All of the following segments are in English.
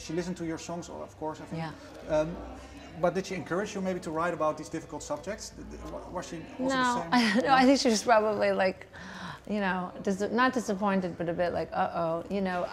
she listened to your songs, of course, I think. Yeah. But did she encourage you maybe to write about these difficult subjects? Was she also the same? No, I think she was probably like, you know, not disappointed, but a bit like, uh-oh, you know.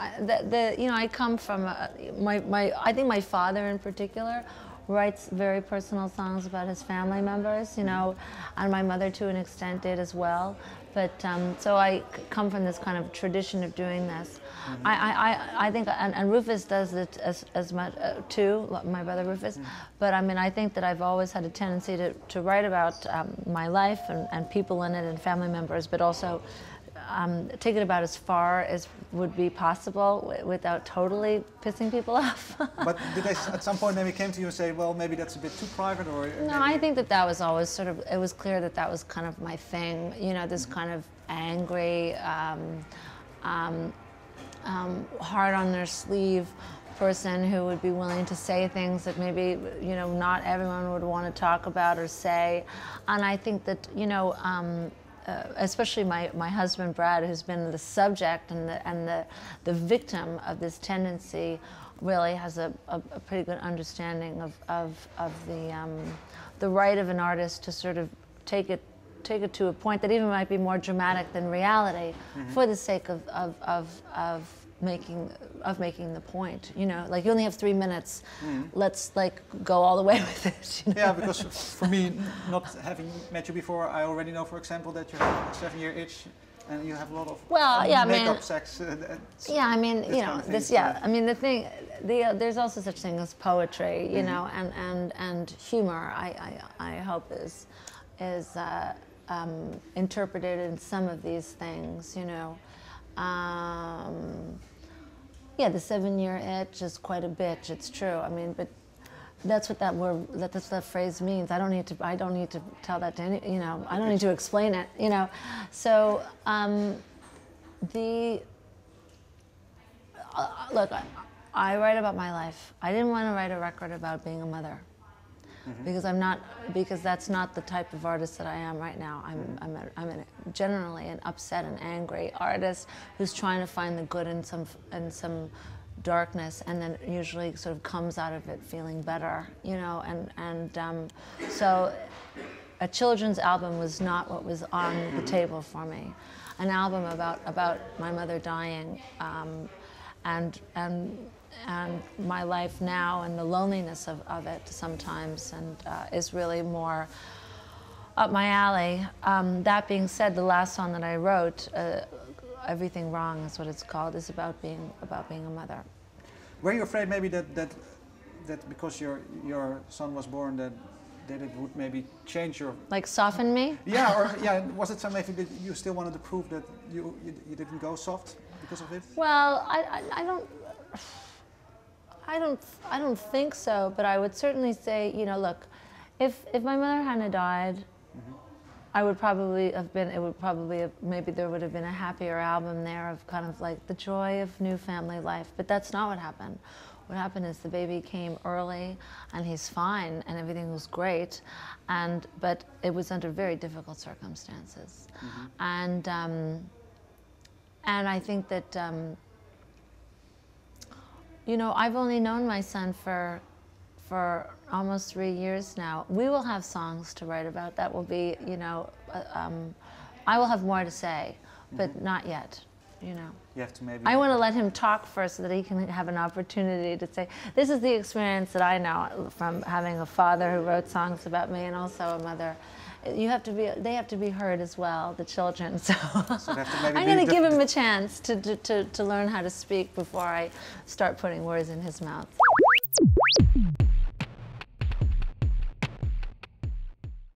You know, I come from I think my father in particular writes very personal songs about his family members, you know, and my mother to an extent did as well. But so I come from this kind of tradition of doing this. I think, and Rufus does it as much too, my brother Rufus. But I mean, I think that I've always had a tendency to write about my life and people in it and family members, but also take it about as far as would be possible without totally pissing people off. But did they at some point maybe came to you and say, well, maybe that's a bit too private, or? No, I think that was always sort of, it was clear that was kind of my thing, you know, this kind of angry, hard on their sleeve person who would be willing to say things that maybe, you know, not everyone would want to talk about or say. And I think that, you know, especially my husband Brad, who's been the subject and the victim of this tendency, really has a pretty good understanding of the right of an artist to sort of take it to a point that even might be more dramatic than reality, for the sake of making the point. You know, like you only have 3 minutes. Let's like go all the way with it. You know? Yeah, because for me, not having met you before, I already know, for example, that you have a 7-year itch, and you have a lot of makeup sex. Yeah, I mean, you know, this. Yeah, I mean, there's also such thing as poetry, you know, and humor. I hope is interpreted in some of these things, you know. Yeah, the 7-year itch is quite a bitch. It's true. I mean, but that's what that phrase means. I don't need to tell that to any. You know, I don't need to explain it. You know, so look, I write about my life. I didn't want to write a record about being a mother. Because that's not the type of artist that I am right now. I'm generally an upset and angry artist who's trying to find the good in some darkness, and then usually sort of comes out of it feeling better, you know. So a children's album was not what was on the table for me. An album about my mother dying, and my life now and the loneliness of it sometimes, and is really more up my alley. That being said, the last song that I wrote, Everything Wrong is what it's called, is about being a mother. Were you afraid maybe that because your son was born that it would maybe change your... Like soften me? Yeah, or yeah, was it something that you still wanted to prove that you didn't go soft because of it? Well, I don't think so, but I would certainly say, you know, look, if my mother hadn't died, I would probably have been, maybe there would have been a happier album there of kind of like the joy of new family life, but that's not what happened. What happened is the baby came early and he's fine and everything was great, but it was under very difficult circumstances. And I think that, you know, I've only known my son for almost 3 years now. We will have songs to write about. That will be, you know, I will have more to say, but not yet, you know. You have to maybe... I want to let him talk first so that he can have an opportunity to say, this is the experience that I know from having a father who wrote songs about me and also a mother. They have to be heard as well, the children. So, I'm going to give him a chance to learn how to speak before I start putting words in his mouth.